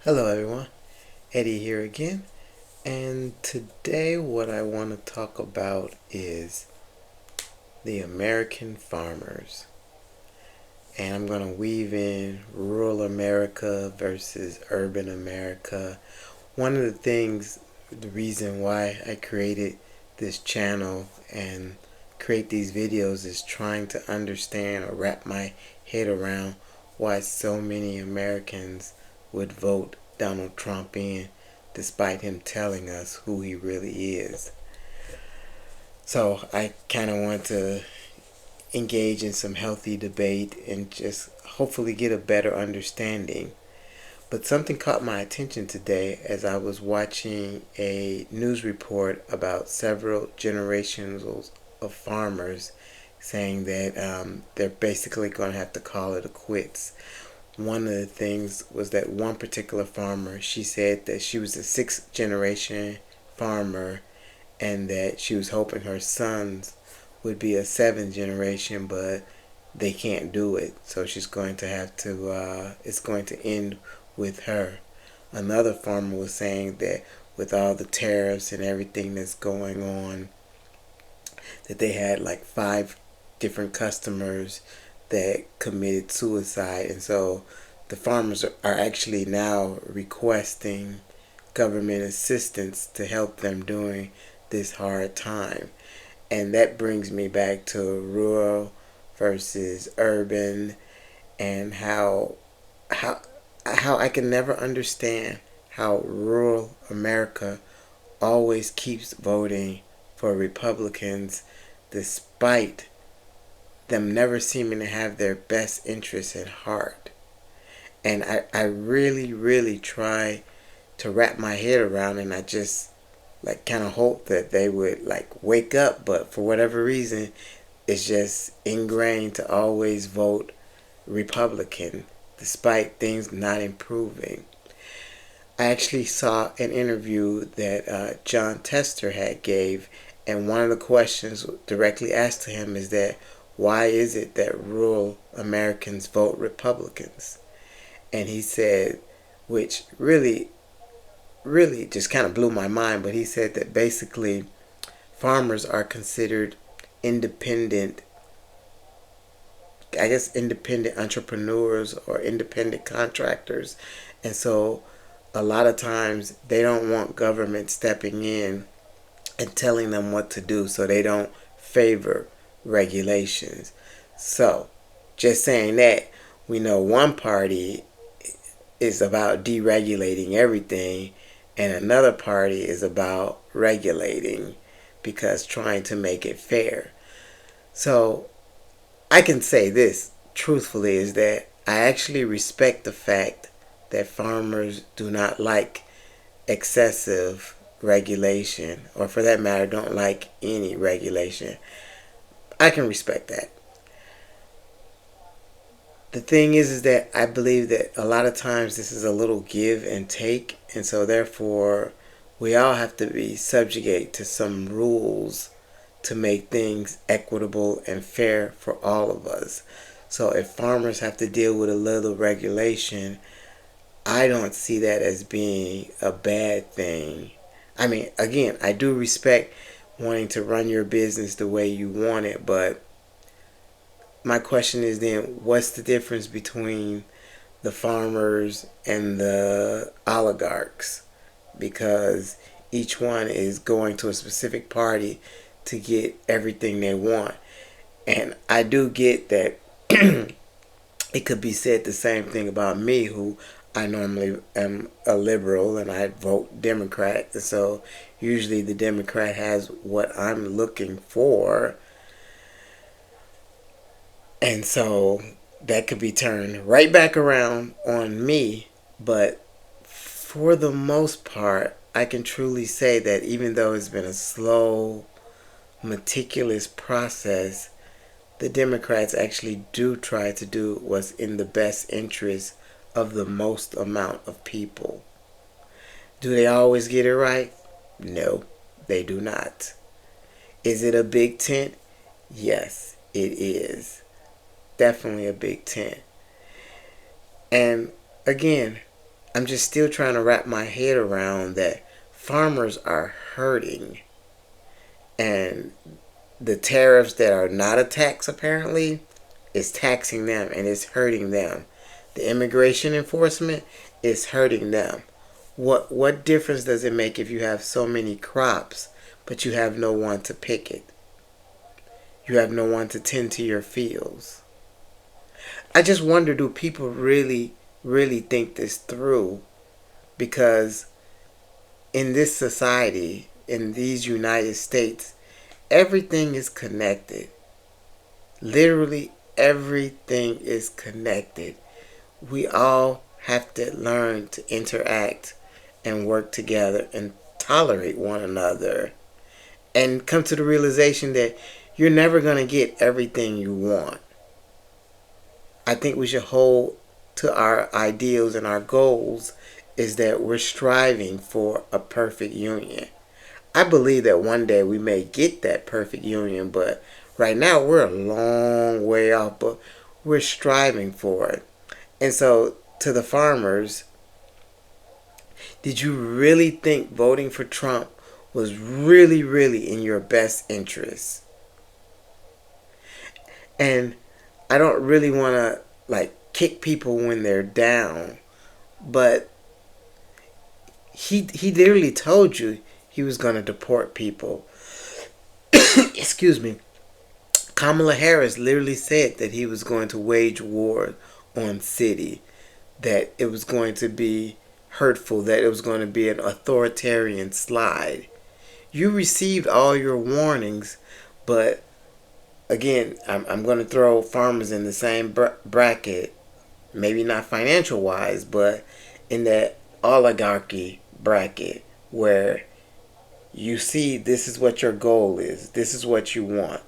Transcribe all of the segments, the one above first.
Hello, everyone. Eddie here again. And today, what I want to talk about is the American farmers. And I'm going to weave in rural America versus urban America. One of the things, the reason why I created this channel and create these videos is trying to understand or wrap my head around why so many Americans would vote Donald Trump in despite him telling us who he really is. So I kind of want to engage in some healthy debate and just hopefully get a better understanding. But something caught my attention today as I was watching a news report about several generations of farmers saying that they're basically going to have to call it a quits. One of the things was that one particular farmer, she said that she was a sixth generation farmer and that she was hoping her sons would be a seventh generation, but they can't do it. So she's going to have to, it's going to end with her. Another farmer was saying that with all the tariffs and everything that's going on, that they had like five different customers that committed suicide. And so the farmers are actually now requesting government assistance to help them during this hard time. And that brings me back to rural versus urban and how how I can never understand how rural America always keeps voting for Republicans despite them never seeming to have their best interests at heart. And I really, really try to wrap my head around, and I just like kind of hope that they would like wake up, but for whatever reason it's just ingrained to always vote Republican despite things not improving. I actually saw an interview that John Tester had gave, and one of the questions directly asked to him is that why is it that rural Americans vote Republicans? And he said, which really just kind of blew my mind, but he said that basically farmers are considered independent, I guess independent entrepreneurs or independent contractors. And so a lot of times they don't want government stepping in and telling them what to do, so they don't favor regulations. So just saying that, we know one party is about deregulating everything and another party is about regulating because trying to make it fair. So I can say this truthfully is that I actually respect the fact that farmers do not like excessive regulation, or for that matter, don't like any regulation. I can respect that. The thing is that I believe that a lot of times this is a little give and take, and so therefore we all have to be subjugate to some rules to make things equitable and fair for all of us. So if farmers have to deal with a little regulation, I don't see that as being a bad thing. I mean, again, I do respect wanting to run your business the way you want it, but my question is then what's the difference between the farmers and the oligarchs? Because each one is going to a specific party to get everything they want. And I do get that it could be said the same thing about me, who I normally am a liberal and I vote Democrat. So usually the Democrat has what I'm looking for. And so that could be turned right back around on me. But for the most part, I can truly say that even though it's been a slow, meticulous process, the Democrats actually do try to do what's in the best interest of the most amount of people. Do they always get it right? No, they do not. Is it a big tent? Yes, it is. Definitely a big tent. And again, I'm just still trying to wrap my head around that farmers are hurting. And the tariffs that are not a tax apparently is taxing them and it's hurting them. The immigration enforcement is hurting them. What difference does it make if you have so many crops but you have no one to pick it? You have no one to tend to your fields. I just wonder, do people really think this through? Because in this society, in these United States, everything is connected. Literally everything is connected. We all have to learn to interact and work together and tolerate one another and come to the realization that you're never going to get everything you want. I think we should hold to our ideals and our goals is that we're striving for a perfect union. I believe that one day we may get that perfect union, but right now we're a long way off, but we're striving for it. And so, to the farmers, did you really think voting for Trump was really in your best interest? And I don't really want to like kick people when they're down, but he literally told you he was going to deport people. Excuse me. Kamala Harris literally said that he was going to wage war on city, that it was going to be hurtful, that it was going to be an authoritarian slide. You received all your warnings, but again, I'm going to throw farmers in the same bracket, maybe not financial wise, but in that oligarchy bracket where you see this is what your goal is, this is what you want.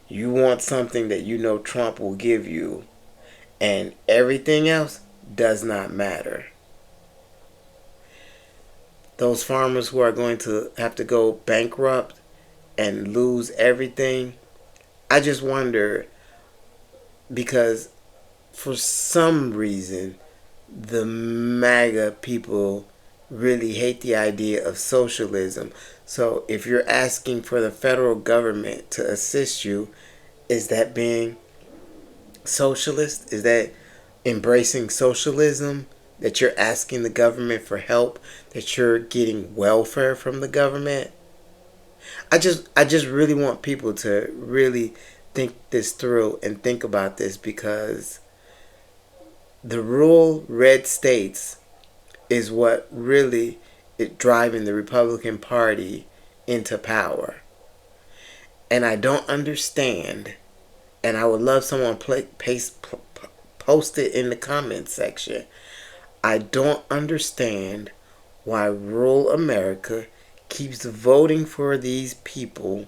You want something that you know Trump will give you, and everything else does not matter. Those farmers who are going to have to go bankrupt and lose everything, I just wonder, because for some reason the MAGA people really hate the idea of socialism. So if you're asking for the federal government to assist you, is that being socialist? Is that embracing socialism? That you're asking the government for help? That you're getting welfare from the government? I just really want people to really think this through and think about this, because the rural red states is what really is driving the Republican Party into power. And I don't understand, and I would love someone post it in the comments section. I don't understand why rural America keeps voting for these people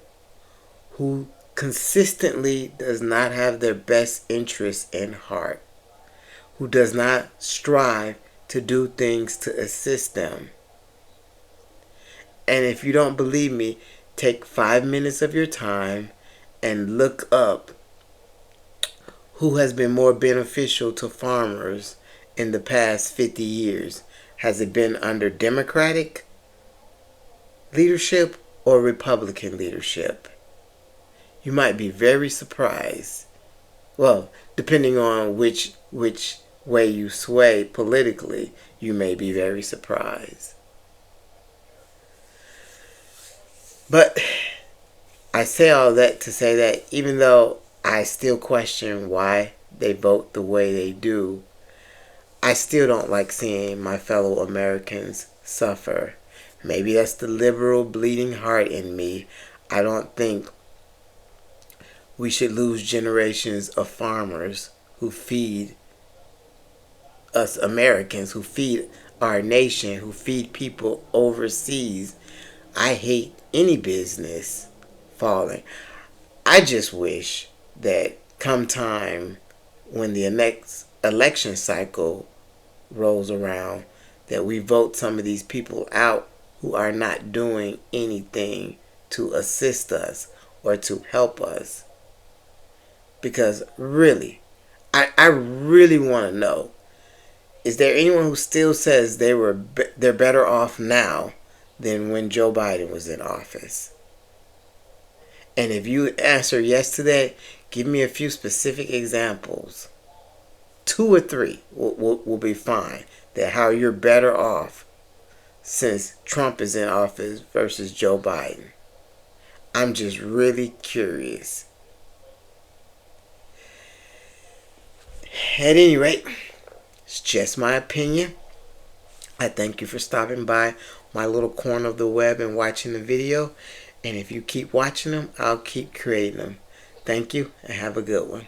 who consistently does not have their best interests in heart, who does not strive to do things to assist them. And if you don't believe me, take 5 minutes of your time and look up who has been more beneficial to farmers in the past 50 years. Has it been under Democratic leadership or Republican leadership? You might be very surprised. Well, depending on which way you sway politically, you may be very surprised. But I say all that to say that even though I still question why they vote the way they do, I still don't like seeing my fellow Americans suffer. Maybe that's the liberal bleeding heart in me. I don't think we should lose generations of farmers who feed us Americans, who feed our nation, who feed people overseas. I hate any business falling. I just wish that come time when the next election cycle rolls around, that we vote some of these people out who are not doing anything to assist us or to help us. Because really, I really want to know, Is there anyone who still says they're better off now than when Joe Biden was in office? And if you answer yes to that, give me a few specific examples. 2 or 3 will be fine. That how you're better off since Trump is in office versus Joe Biden. I'm just really curious. At any rate, it's just my opinion. I thank you for stopping by my little corner of the web and watching the video. And if you keep watching them, I'll keep creating them. Thank you and have a good one.